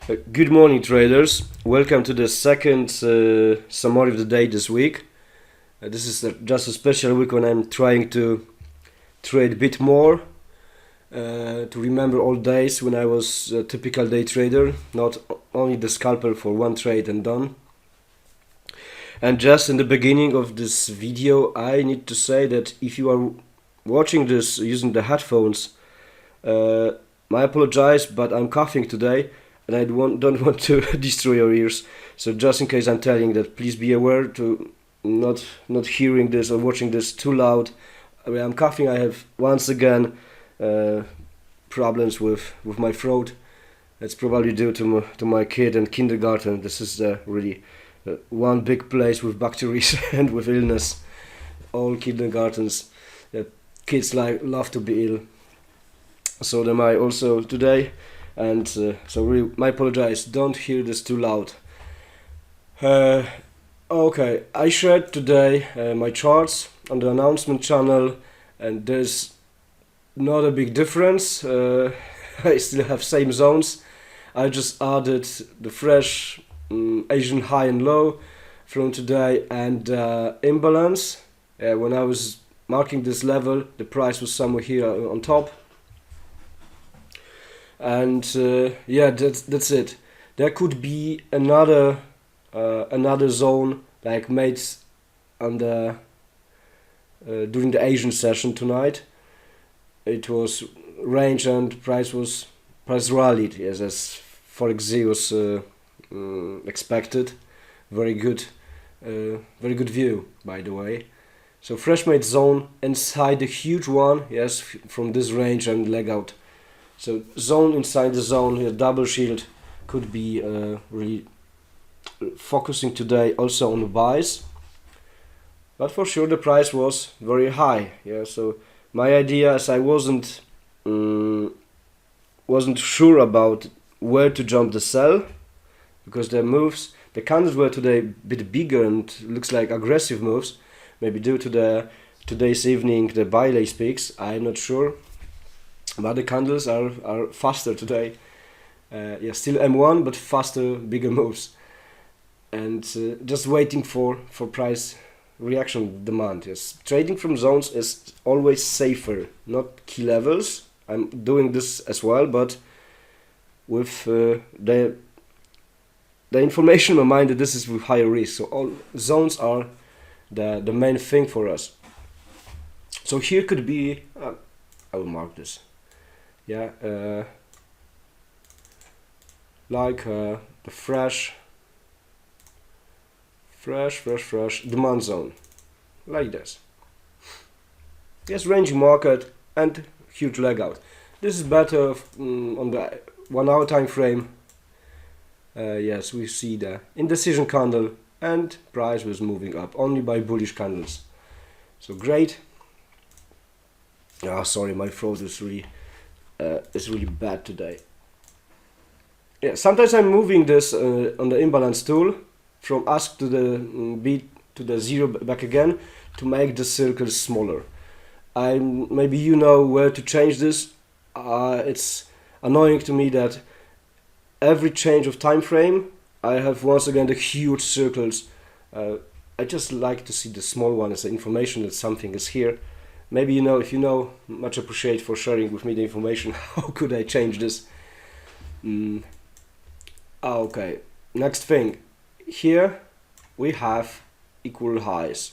Good morning, traders. Welcome to the second summary of the day this week. This is just a special week when I'm trying to trade a bit more, to remember old days when I was a typical day trader, not only the scalper for one trade and done. And just in the beginning of this video, I need to say that if you are watching this using the headphones, I apologize, but I'm coughing today. And I don't want to destroy your ears. So just in case I'm telling that, please be aware to not hearing this or watching this too loud. I'm coughing. I have once again problems with my throat. That's probably due to my kid and kindergarten. This is really one big place with bacteria and with illness. All kindergartens, kids love to be ill. So am I also today. And so really, I apologize, don't hear this too loud. Okay, I shared today my charts on the announcement channel, and there's not a big difference. I still have same zones. I just added the fresh Asian high and low from today and imbalance. When I was marking this level, the price was somewhere here on top. And yeah, that's it. There could be another zone like made on the during the Asian session tonight. It was range and price rallied, yes, as Forex was expected. Very good view, by the way. So fresh made zone inside the huge one, yes, from this range and leg out. So zone inside the zone here, double shield, could be really focusing today also on the buys. But for sure the price was very high. Yeah. So my idea, as I wasn't sure about where to jump the sell, because the candles were today a bit bigger and looks like aggressive moves, maybe due to today's evening the Bailey peaks. I'm not sure. But the candles are faster today. Yeah, still M1, but faster, bigger moves. And just waiting for price reaction demand. Yes, trading from zones is always safer, not key levels. I'm doing this as well, but with the information in my mind that this is with higher risk. So all zones are the main thing for us. So here could be, I will mark this. Yeah, like the fresh demand zone, like this. Yes, ranging market and huge leg out. This is better on the 1 hour time frame. Yes, we see the indecision candle and price was moving up only by bullish candles. So great. Sorry, my throat is really bad today. Yeah, sometimes I'm moving this on the imbalance tool from ask to the beat to the zero back again to make the circles smaller. Maybe you know where to change this. It's annoying to me that every change of time frame I have once again the huge circles. I just like to see the small one as the information that something is here. Maybe you know, if you know, much appreciate for sharing with me the information. How could I change this? Okay, next thing. Here we have equal highs.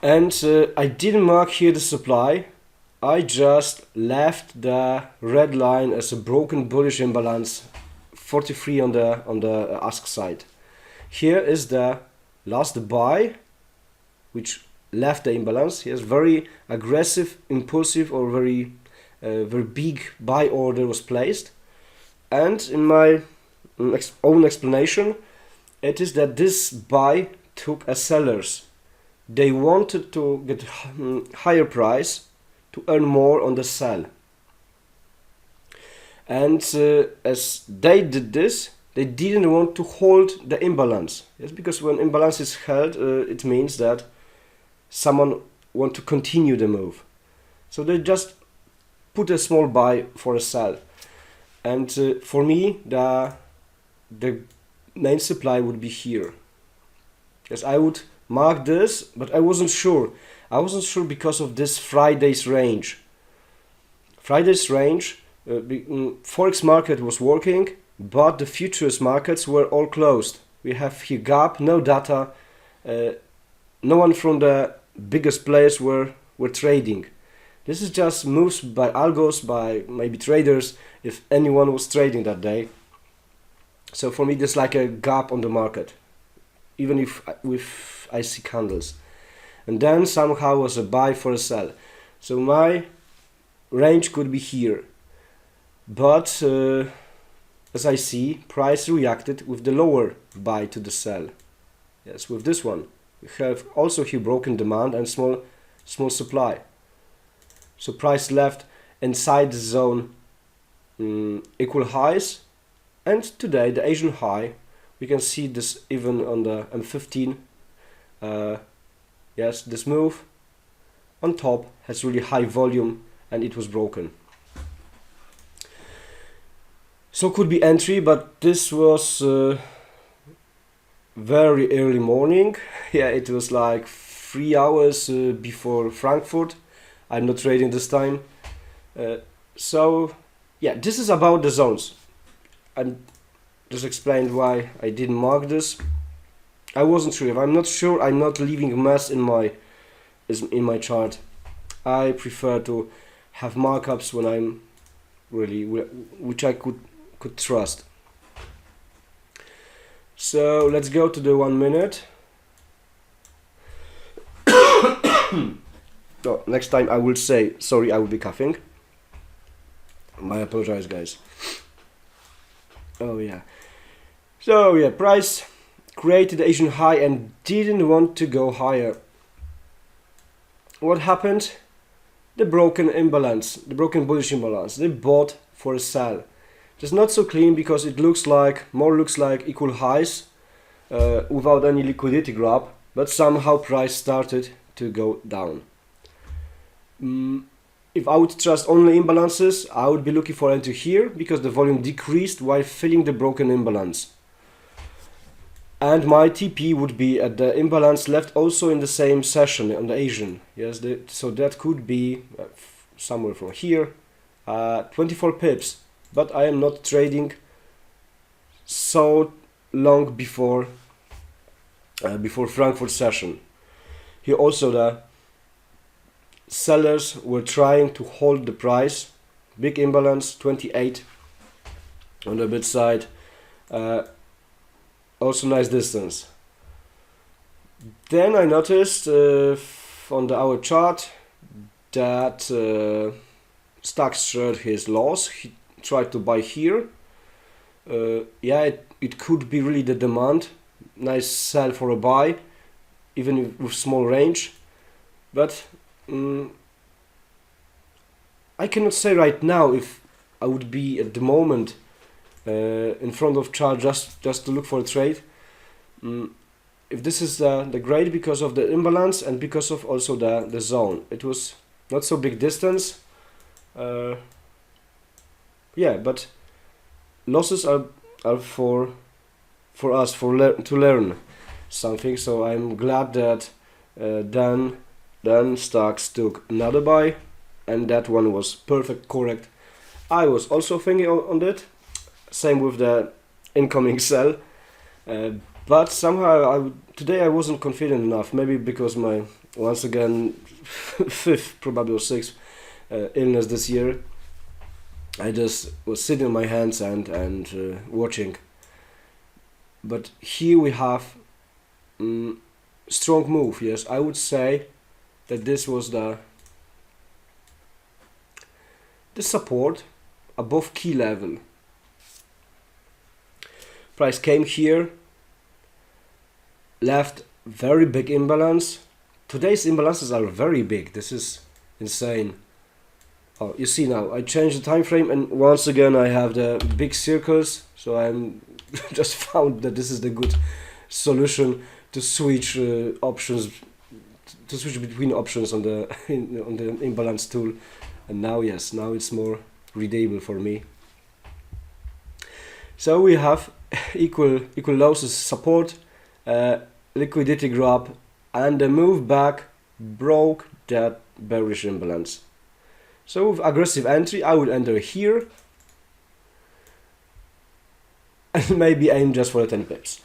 And I didn't mark here the supply. I just left the red line as a broken bullish imbalance, 43 on the ask side. Here is the last buy, which left the imbalance. Here's very aggressive, impulsive, or very big buy order was placed. And in my own explanation, it is that this buy took as sellers. They wanted to get higher price to earn more on the sell. And as they did this, they didn't want to hold the imbalance. Yes, because when imbalance is held, it means that someone want to continue the move. So they just put a small buy for a sell. and for me the main supply would be here. Yes, I would mark this, but I wasn't sure. I wasn't sure because of this Friday's range. Friday's range, Forex market was working, but the futures markets were all closed. We have here gap, no data, no one from the biggest players were trading. This is just moves by algos, by maybe traders, if anyone was trading that day. So for me, there's like a gap on the market, even if with I see candles. And then somehow was a buy for a sell. So my range could be here. But as I see, price reacted with the lower buy to the sell. Yes, with this one. We have also here broken demand and small supply. So price left inside the zone equal highs. And today the Asian high, we can see this even on the M15. Yes, this move on top has really high volume and it was broken. So could be entry, but this was very early morning. Yeah, it was like 3 hours before Frankfurt. I'm not trading this time. So yeah, this is about the zones. I just explained why I didn't mark this. I wasn't sure. If I'm not sure, I'm not leaving a mess in my chart. I prefer to have markups when I'm really, which I could trust. So let's go to the 1 minute. Oh, next time I will say sorry. I will be coughing. I apologize, guys. Oh yeah. So yeah, price created Asian high and didn't want to go higher. What happened? The broken imbalance, the broken bullish imbalance. They bought for a sell. Just not so clean because it looks like equal highs without any liquidity grab, but somehow price started to go down. If I would trust only imbalances, I would be looking for entry here because the volume decreased while filling the broken imbalance. And my TP would be at the imbalance left also in the same session on the Asian. Yes, so that could be somewhere from here, 24 pips. But I am not trading so long before Frankfurt session. Here also the sellers were trying to hold the price. Big imbalance, 28 on the bid side. Also nice distance. Then I noticed on the hour chart that Stocks showed his loss. He tried to buy here. Yeah, it could be really the demand. Nice sell for a buy, even with small range. But I cannot say right now if I would be at the moment in front of chart just to look for a trade. If this is the grade because of the imbalance and because of also the zone. It was not so big distance. Yeah, but losses are for us to learn something. So I'm glad that then Stocks took another buy, and that one was perfect, correct. I was also thinking on that. Same with the incoming sell, but somehow today I wasn't confident enough. Maybe because my once again fifth, probably or sixth illness this year. I just was sitting on my hands and watching. But here we have strong move. Yes, I would say that this was the support above key level. Price came here, left very big imbalance. Today's imbalances are very big. This is insane. Oh, you see now, I changed the time frame and once again I have the big circles. So I'm just found that this is the good solution to switch options, to switch between options on the on the imbalance tool. And now, yes, now it's more readable for me. So we have equal losses, support, liquidity grab, and the move back broke that bearish imbalance. So with aggressive entry, I would enter here and maybe aim just for the 10 pips.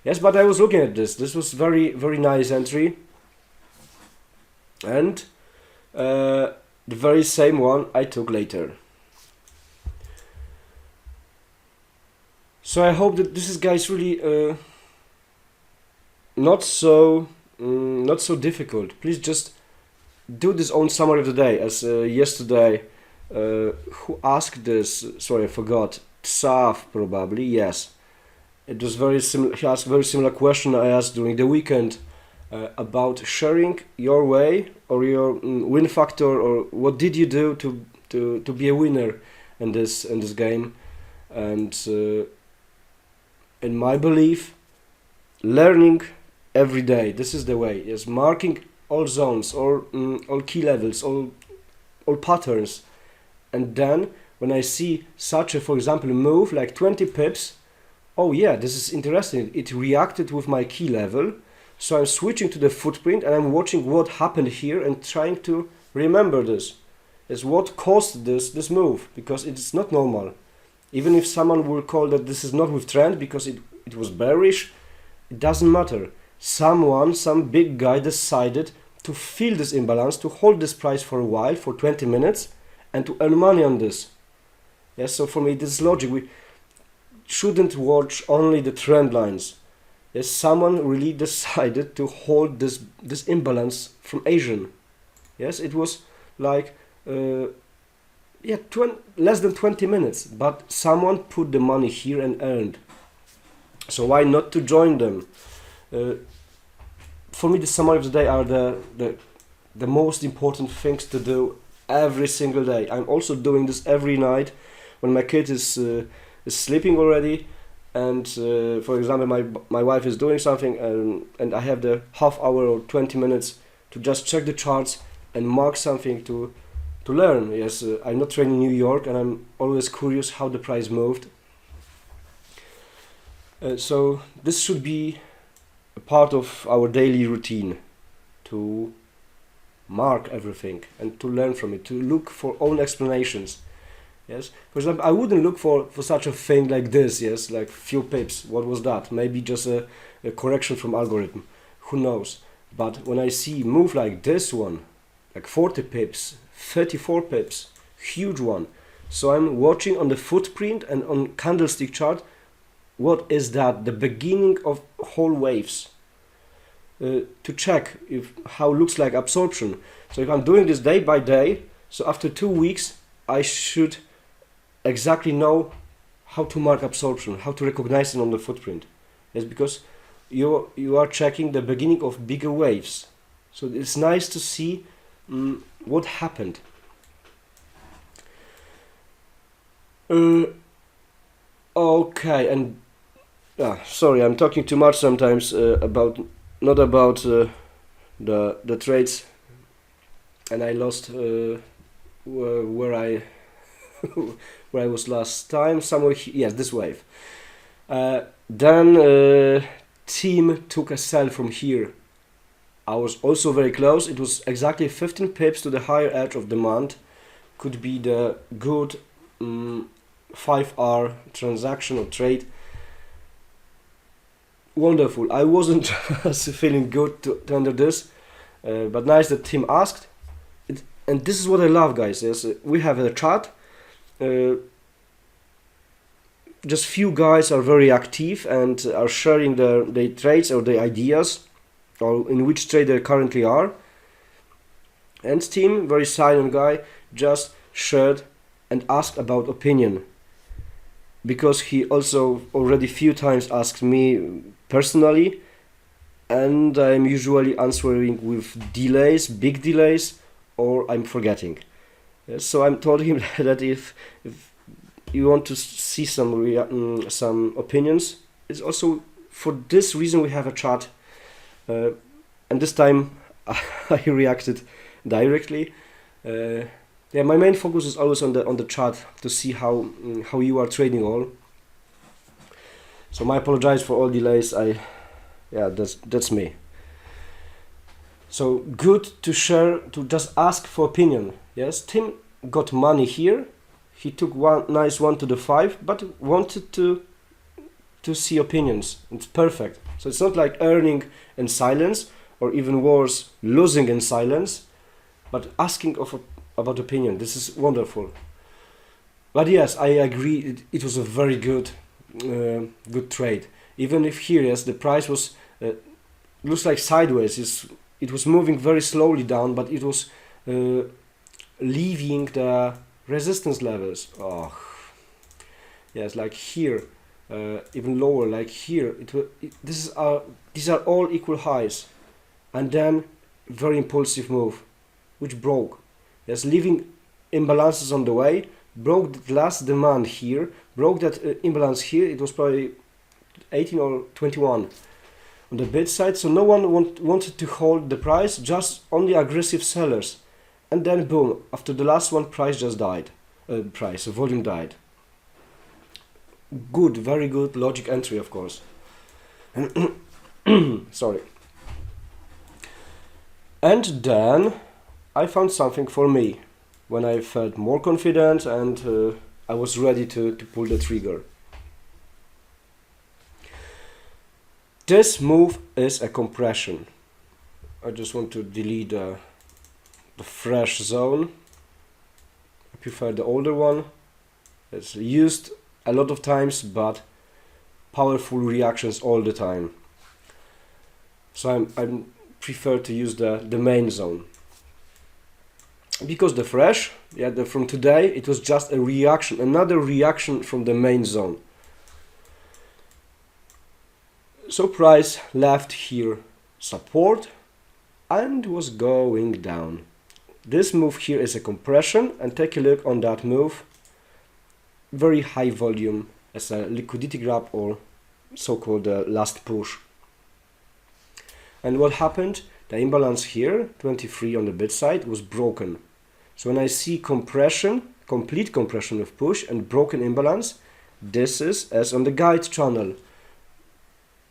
Yes, but I was looking at this. This was very nice entry, and the very same one I took later. So I hope that this is, guys, really not so difficult. Please just do this on summary of the day. As yesterday, who asked this? Sorry, I forgot. Tsaf, probably. Yes, it was very similar. He asked very similar question I asked during the weekend about sharing your way or your win factor, or what did you do to be a winner in this game. And in my belief, learning every day. This is the way. Yes, marking all zones, all key levels, all patterns, and then when I see such a, for example, move like 20 pips, oh yeah, this is interesting. It reacted with my key level, so I'm switching to the footprint and I'm watching what happened here and trying to remember this. Is what caused this move, because it's not normal. Even if someone will call that this is not with trend because it was bearish, it doesn't matter. Some big guy decided to fill this imbalance, to hold this price for a while, for 20 minutes, and to earn money on this. Yes, so for me this is logic. We shouldn't watch only the trend lines. Yes, someone really decided to hold this imbalance from Asian. Yes, it was like less than 20 minutes, but someone put the money here and earned. So why not to join them? For me, the summary of the day are the most important things to do every single day. I'm also doing this every night when my kid is sleeping already, and for example my wife is doing something, and I have the half hour or 20 minutes to just check the charts and mark something to learn. Yes, I'm not trading New York, and I'm always curious how the price moved. So this should be a part of our daily routine, to mark everything and to learn from it, to look for own explanations. Yes, for example, I wouldn't look for such a thing like this. Yes, like few pips. What was that? Maybe just a correction from algorithm. Who knows? But when I see move like this one, like 40 pips, 34 pips, huge one. So I'm watching on the footprint and on candlestick chart. What is that? The beginning of whole waves. To check how looks like absorption. So if I'm doing this day by day, so after 2 weeks I should exactly know how to mark absorption, how to recognize it on the footprint. Yes, because you are checking the beginning of bigger waves. So it's nice to see what happened. Okay, and sorry, I'm talking too much sometimes not about the trades, and I lost where I where I was last time. Somewhere yes, this wave. Then team took a sell from here. I was also very close. It was exactly 15 pips to the higher edge of demand. Could be the good 5R transaction or trade. Wonderful. I wasn't feeling good to enter this, but nice that team asked. And this is what I love, guys. Yes, we have a chat. Just few guys are very active and are sharing their trades or their ideas, or in which trade they currently are. And team, very silent guy, just shared and asked about opinion, because he also already few times asked me personally, and I'm usually answering with delays, big delays, or I'm forgetting. So I told him that if you want to see some opinions, it's also for this reason we have a chat. And this time I reacted directly. My main focus is always on the chart to see how you are trading all. So I apologize for all delays. That's me. So good to share, to just ask for opinion. Yes, Tim got money here. He took one nice one to the 5, but wanted to see opinions. It's perfect. So it's not like earning in silence, or even worse, losing in silence, but asking about opinion. This is wonderful. But yes, I agree. It was a very good trade. Even if here, yes, the price was looks like sideways. It was moving very slowly down, but it was leaving the resistance levels. Oh, yes, like here, even lower, like here. These are all equal highs, and then very impulsive move, which broke. Yes, leaving imbalances on the way. Broke the last demand here, broke that imbalance here. It was probably 18 or 21 on the bid side, so no one wanted to hold the price, just only aggressive sellers. And then boom, after the last one, price just died. Volume died. Good, very good logic entry, of course. Sorry. And then I found something for me when I felt more confident and I was ready to pull the trigger. This move is a compression. I just want to delete the fresh zone. I prefer the older one. It's used a lot of times, but powerful reactions all the time. So I prefer to use the main zone. Because the fresh, from today, it was just a reaction, another reaction from the main zone. So price left here support and was going down. This move here is a compression, and take a look on that move. Very high volume as a liquidity grab, or so-called last push. And what happened? The imbalance here, 23 on the bid side, was broken. So when I see compression, complete compression of push and broken imbalance, this is, as on the guide channel,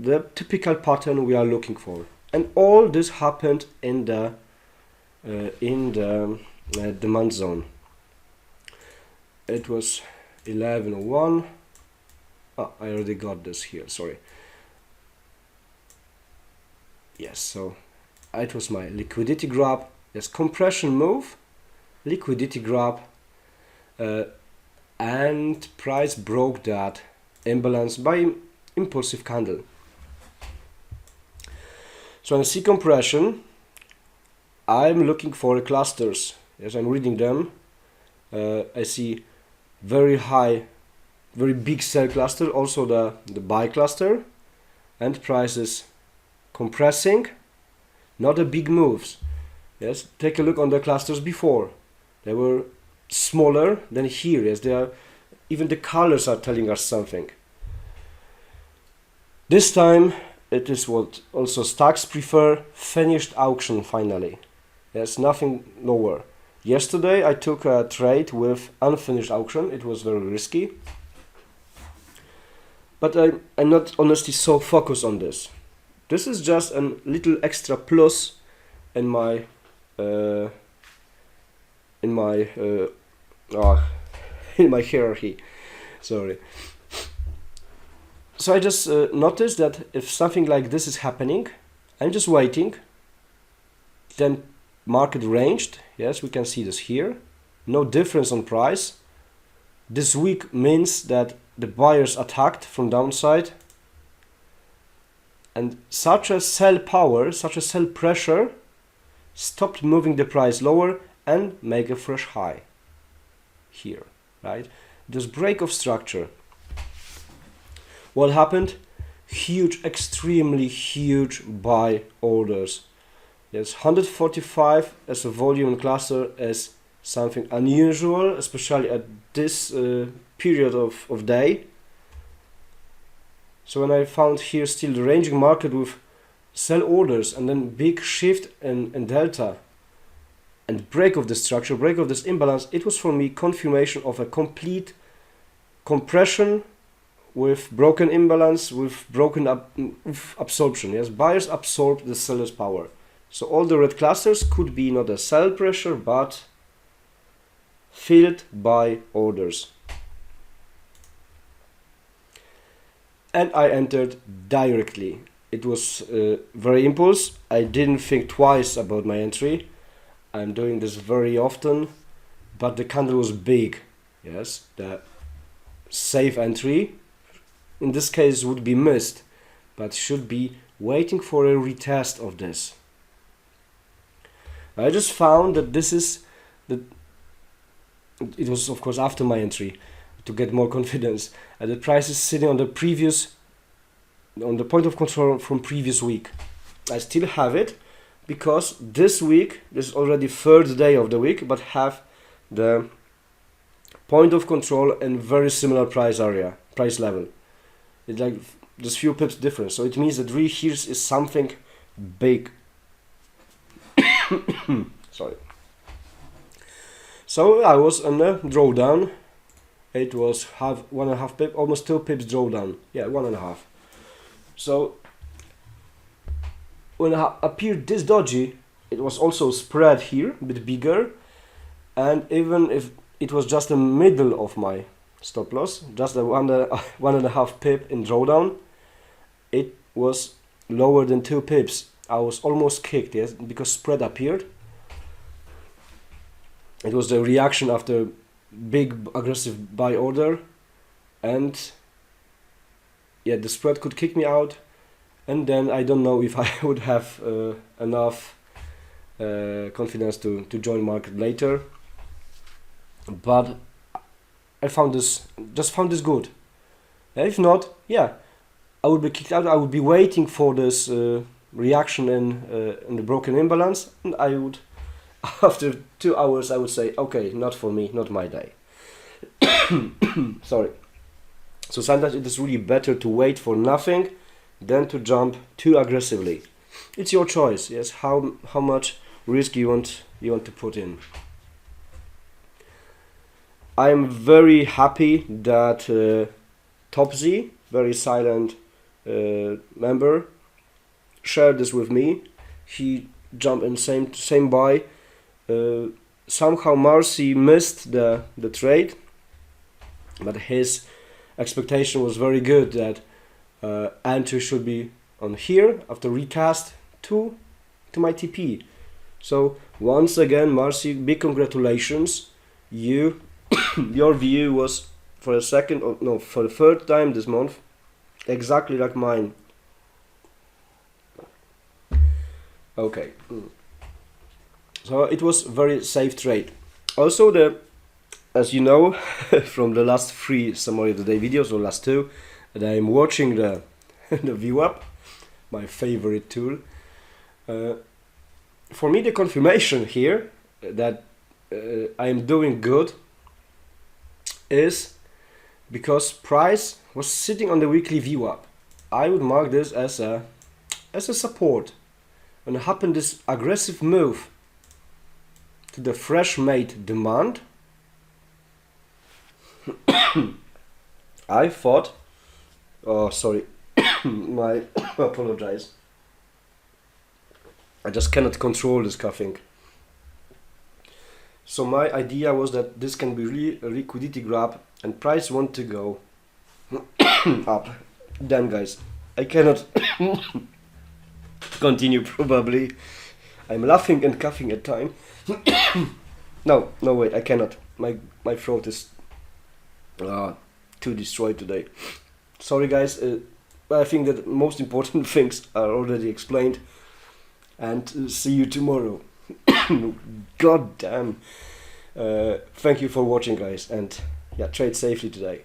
the typical pattern we are looking for. And all this happened in the demand zone. It was 11:01. Oh, I already got this here, sorry. Yes, so it was my liquidity grab. Yes, compression move, liquidity grab, and price broke that imbalance by impulsive candle. So when I see compression, I'm looking for clusters. Yes, I'm reading them. I see very high, very big sell cluster, also the buy cluster, and prices compressing, not the big moves. Yes, take a look on the clusters before. They were smaller than here. Yes, they are, even the colors are telling us something. This time it is what also stocks prefer, finished auction finally. Yes, nothing lower. Yesterday I took a trade with unfinished auction. It was very risky. But I'm not honestly so focused on this. This is just a little extra plus in my in my hierarchy. Sorry. So I just noticed that if something like this is happening, I'm just waiting. Then market ranged. Yes, we can see this here. No difference on price. This week means that the buyers attacked from downside. And such a sell power, such a sell pressure stopped moving the price lower and make a fresh high here, right? This break of structure. What happened? Huge, extremely huge buy orders. Yes, 145 as a volume cluster is something unusual, especially at this period of day. So when I found here still the ranging market with sell orders and then big shift in delta and break of the structure, break of this imbalance, it was for me confirmation of a complete compression with broken imbalance, with broken absorption. Yes, buyers absorb the seller's power. So all the red clusters could be not a sell pressure, but filled by orders. And I entered directly. It was very impulse. I didn't think twice about my entry. I'm doing this very often, but the candle was big. Yes, the safe entry in this case would be missed, but should be waiting for a retest of this. I just found that this is the. It was of course after my entry to get more confidence. The price is sitting on the point of control from previous week. I still have it because this week, this is already third day of the week, but have the point of control and very similar price level. It's like just few pips difference. So it means that really here is something big. Sorry. So I was on a drawdown. It was 1.5 pip, almost 2 pips drawdown. Yeah, 1.5. So when it appeared this dodgy, it was also spread here, a bit bigger, and even if it was just the middle of my stop loss, just a 1.5 pip in drawdown, it was lower than 2 pips. I was almost kicked, yes, because spread appeared. It was the reaction after big aggressive buy order, and yeah, the spread could kick me out, and then I don't know if I would have enough confidence to join market later. But I found this good. If not, yeah, I would be kicked out. I would be waiting for this reaction in the broken imbalance, and I would, after 2 hours, I would say, okay, not for me, not my day. Sorry. So sometimes it is really better to wait for nothing than to jump too aggressively. It's your choice. Yes, how much risk you want to put in. I'm very happy that Topsy, very silent member, shared this with me. He jumped in same buy. Somehow Marcy missed the trade, but his expectation was very good that entry should be on here after recast to my TP. So once again, Marcy, big congratulations. Your view was for the third time this month, exactly like mine. Okay. So it was very safe trade. Also, as you know from the last 3 summary of the day videos, or last 2, that I am watching the VWAP, my favorite tool. For me, the confirmation here that I am doing good is because price was sitting on the weekly VWAP. I would mark this as a support. When it happened this aggressive move to the fresh made demand, I thought, oh sorry, I apologize. I just cannot control this coughing. So my idea was that this can be really a liquidity grab and price want to go up. Then guys, I cannot continue probably. I'm laughing and coughing at time. No way, I cannot. My throat is too destroyed today. Sorry guys, I think that most important things are already explained, and see you tomorrow. God damn. Thank you for watching guys, and yeah, trade safely today.